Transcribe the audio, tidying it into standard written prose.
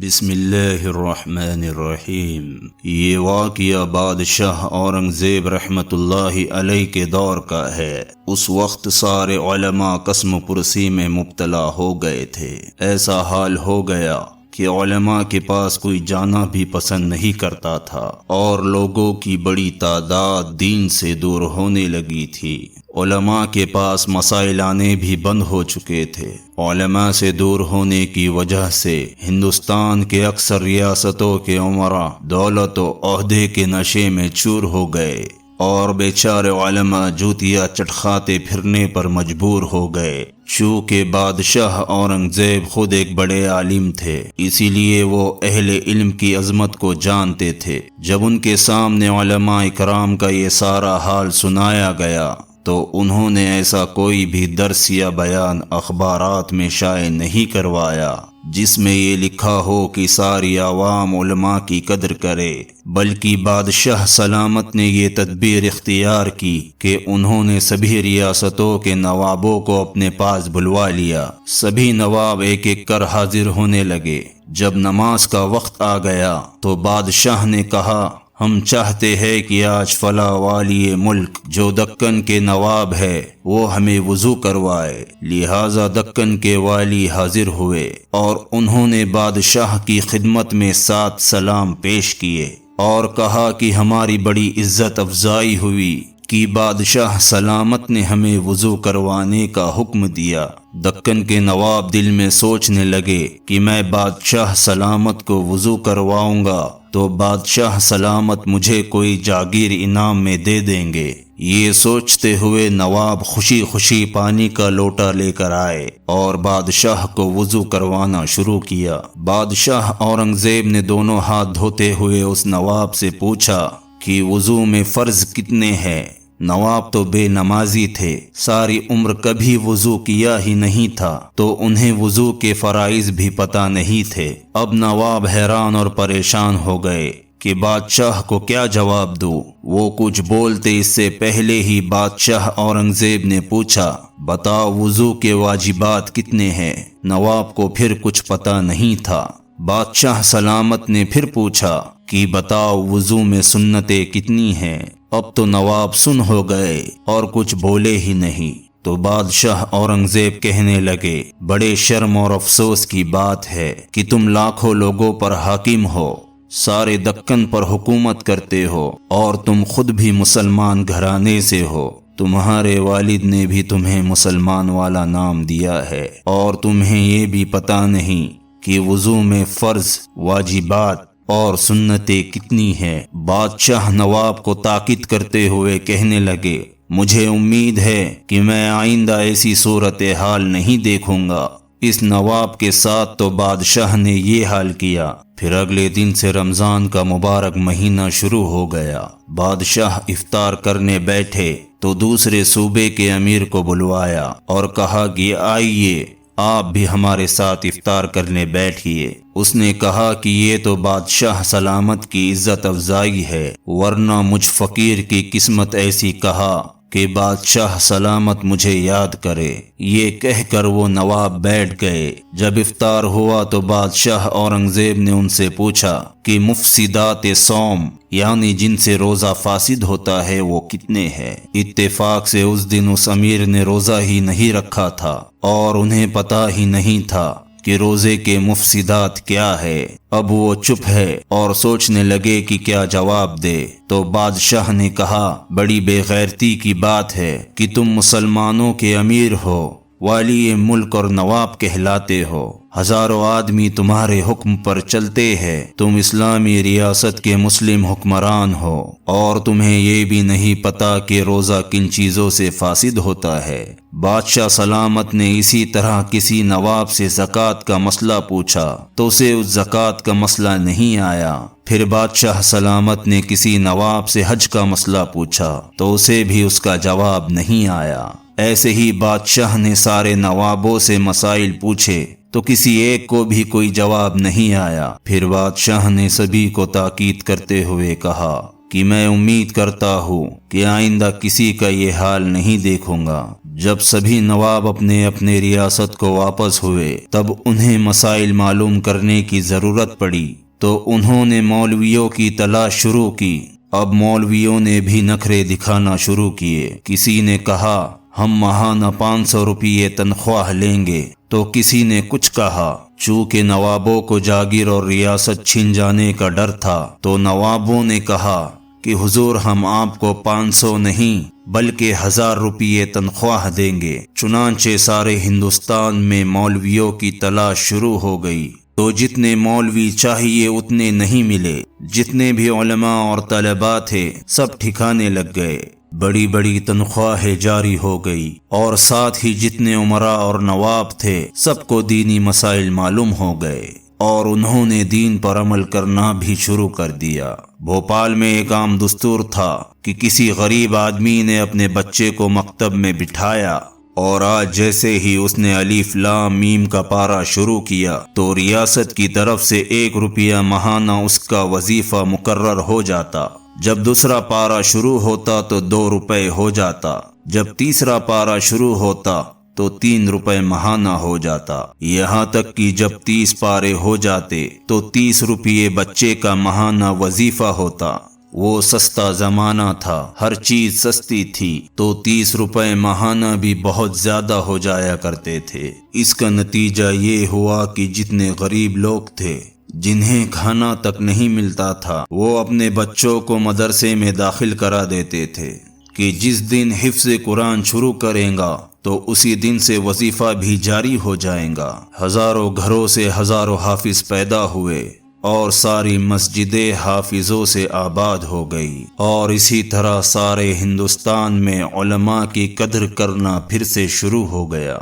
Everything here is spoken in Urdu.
بسم اللہ الرحمن الرحیم۔ یہ واقعہ بادشاہ اورنگزیب رحمۃ اللہ علیہ کے دور کا ہے۔ اس وقت سارے علماء قسم پرسی میں مبتلا ہو گئے تھے۔ ایسا حال ہو گیا کہ علماء کے پاس کوئی جانا بھی پسند نہیں کرتا تھا اور لوگوں کی بڑی تعداد دین سے دور ہونے لگی تھی۔ علماء کے پاس مسائل آنے بھی بند ہو چکے تھے۔ علماء سے دور ہونے کی وجہ سے ہندوستان کے اکثر ریاستوں کے عمراء دولت و عہدے کے نشے میں چور ہو گئے اور بیچارے علماء جوتیا چٹکھاتے پھرنے پر مجبور ہو گئے۔ چونکہ بادشاہ اورنگزیب خود ایک بڑے عالم تھے، اسی لیے وہ اہل علم کی عظمت کو جانتے تھے۔ جب ان کے سامنے علماء اکرام کا یہ سارا حال سنایا گیا تو انہوں نے ایسا کوئی بھی درس یا بیان اخبارات میں شائع نہیں کروایا جس میں یہ لکھا ہو کہ ساری عوام علماء کی قدر کرے، بلکہ بادشاہ سلامت نے یہ تدبیر اختیار کی کہ انہوں نے سبھی ریاستوں کے نوابوں کو اپنے پاس بلوا لیا۔ سبھی نواب ایک ایک کر حاضر ہونے لگے۔ جب نماز کا وقت آ گیا تو بادشاہ نے کہا، ہم چاہتے ہیں کہ آج فلاں والی ملک جو دکن کے نواب ہے وہ ہمیں وضو کروائے۔ لہٰذا دکن کے والی حاضر ہوئے اور انہوں نے بادشاہ کی خدمت میں 7 سلام پیش کیے اور کہا کہ ہماری بڑی عزت افزائی ہوئی کہ بادشاہ سلامت نے ہمیں وضو کروانے کا حکم دیا۔ دکن کے نواب دل میں سوچنے لگے کہ میں بادشاہ سلامت کو وضو کرواؤں گا تو بادشاہ سلامت مجھے کوئی جاگیر انعام میں دے دیں گے۔ یہ سوچتے ہوئے نواب خوشی خوشی پانی کا لوٹا لے کر آئے اور بادشاہ کو وضو کروانا شروع کیا۔ بادشاہ اورنگزیب نے دونوں ہاتھ دھوتے ہوئے اس نواب سے پوچھا کہ وضو میں فرض کتنے ہیں؟ نواب تو بے نمازی تھے، ساری عمر کبھی وضو کیا ہی نہیں تھا تو انہیں وضو کے فرائض بھی پتہ نہیں تھے۔ اب نواب حیران اور پریشان ہو گئے کہ بادشاہ کو کیا جواب دوں۔ وہ کچھ بولتے اس سے پہلے ہی بادشاہ اورنگزیب نے پوچھا، بتاؤ وضو کے واجبات کتنے ہیں؟ نواب کو پھر کچھ پتہ نہیں تھا۔ بادشاہ سلامت نے پھر پوچھا کہ بتاؤ وضو میں سنتیں کتنی ہیں؟ اب تو نواب سن ہو گئے اور کچھ بولے ہی نہیں۔ تو بادشاہ اورنگزیب کہنے لگے، بڑے شرم اور افسوس کی بات ہے کہ تم لاکھوں لوگوں پر حاکم ہو، سارے دکن پر حکومت کرتے ہو اور تم خود بھی مسلمان گھرانے سے ہو۔ تمہارے والد نے بھی تمہیں مسلمان والا نام دیا ہے اور تمہیں یہ بھی پتہ نہیں کہ وضو میں فرض، واجبات اور سنتیں کتنی ہیں۔ بادشاہ نواب کو تاکید کرتے ہوئے کہنے لگے، مجھے امید ہے کہ میں آئندہ ایسی صورتحال نہیں دیکھوں گا۔ اس نواب کے ساتھ تو بادشاہ نے یہ حال کیا۔ پھر اگلے دن سے رمضان کا مبارک مہینہ شروع ہو گیا۔ بادشاہ افطار کرنے بیٹھے تو دوسرے صوبے کے امیر کو بلوایا اور کہا کہ آئیے آپ بھی ہمارے ساتھ افطار کرنے بیٹھیے۔ اس نے کہا کہ یہ تو بادشاہ سلامت کی عزت افزائی ہے، ورنہ مجھ فقیر کی قسمت ایسی کہا کہ بادشاہ سلامت مجھے یاد کرے۔ یہ کہہ کر وہ نواب بیٹھ گئے۔ جب افطار ہوا تو بادشاہ اورنگزیب نے ان سے پوچھا کہ مفسدات صوم یعنی جن سے روزہ فاسد ہوتا ہے وہ کتنے ہیں؟ اتفاق سے اس دن اس امیر نے روزہ ہی نہیں رکھا تھا اور انہیں پتہ ہی نہیں تھا کہ روزے کے مفسدات کیا ہے۔ اب وہ چپ ہے اور سوچنے لگے کہ کیا جواب دے۔ تو بادشاہ نے کہا، بڑی بے غیرتی کی بات ہے کہ تم مسلمانوں کے امیر ہو، والی ملک اور نواب کہلاتے ہو، ہزاروں آدمی تمہارے حکم پر چلتے ہیں، تم اسلامی ریاست کے مسلم حکمران ہو اور تمہیں یہ بھی نہیں پتا کہ روزہ کن چیزوں سے فاسد ہوتا ہے۔ بادشاہ سلامت نے اسی طرح کسی نواب سے زکوٰۃ کا مسئلہ پوچھا تو اسے اس زکوٰۃ کا مسئلہ نہیں آیا۔ پھر بادشاہ سلامت نے کسی نواب سے حج کا مسئلہ پوچھا تو اسے بھی اس کا جواب نہیں آیا۔ ایسے ہی بادشاہ نے سارے نوابوں سے مسائل پوچھے تو کسی ایک کو بھی کوئی جواب نہیں آیا۔ پھر بادشاہ نے سبھی کو تاکید کرتے ہوئے کہا کہ میں امید کرتا ہوں کہ آئندہ کسی کا یہ حال نہیں دیکھوں گا۔ جب سبھی نواب اپنے اپنے ریاست کو واپس ہوئے تب انہیں مسائل معلوم کرنے کی ضرورت پڑی، تو انہوں نے مولویوں کی تلاش شروع کی۔ اب مولویوں نے بھی نخرے دکھانا شروع کیے۔ کسی نے کہا ہم ماہانہ 500 روپے تنخواہ لیں گے، تو کسی نے کچھ کہا۔ چونکہ نوابوں کو جاگیر اور ریاست چھن جانے کا ڈر تھا، تو نوابوں نے کہا کہ حضور ہم آپ کو 500 نہیں بلکہ 1000 روپے تنخواہ دیں گے۔ چنانچہ سارے ہندوستان میں مولویوں کی تلاش شروع ہو گئی، تو جتنے مولوی چاہیے اتنے نہیں ملے۔ جتنے بھی علماء اور طلباء تھے سب ٹھکانے لگ گئے، بڑی بڑی تنخواہیں جاری ہو گئی، اور ساتھ ہی جتنے امراء اور نواب تھے سب کو دینی مسائل معلوم ہو گئے، اور انہوں نے دین پر عمل کرنا بھی شروع کر دیا۔ بھوپال میں ایک عام دستور تھا کہ کسی غریب آدمی نے اپنے بچے کو مکتب میں بٹھایا، اور آج جیسے ہی اس نے الف لام میم کا پارہ شروع کیا تو ریاست کی طرف سے 1 روپیہ ماہانہ اس کا وظیفہ مقرر ہو جاتا۔ جب دوسرا پارہ شروع ہوتا تو 2 روپے ہو جاتا، جب تیسرا پارہ شروع ہوتا تو 3 روپے ماہانہ ہو جاتا، یہاں تک کہ جب 30 پارے ہو جاتے تو 30 روپے بچے کا ماہانہ وظیفہ ہوتا۔ وہ سستا زمانہ تھا، ہر چیز سستی تھی، تو 30 روپے ماہانہ بھی بہت زیادہ ہو جایا کرتے تھے۔ اس کا نتیجہ یہ ہوا کہ جتنے غریب لوگ تھے جنہیں کھانا تک نہیں ملتا تھا، وہ اپنے بچوں کو مدرسے میں داخل کرا دیتے تھے کہ جس دن حفظ قرآن شروع کریں گا تو اسی دن سے وظیفہ بھی جاری ہو جائے گا۔ ہزاروں گھروں سے ہزاروں حافظ پیدا ہوئے، اور ساری مسجدیں حافظوں سے آباد ہو گئی، اور اسی طرح سارے ہندوستان میں علماء کی قدر کرنا پھر سے شروع ہو گیا۔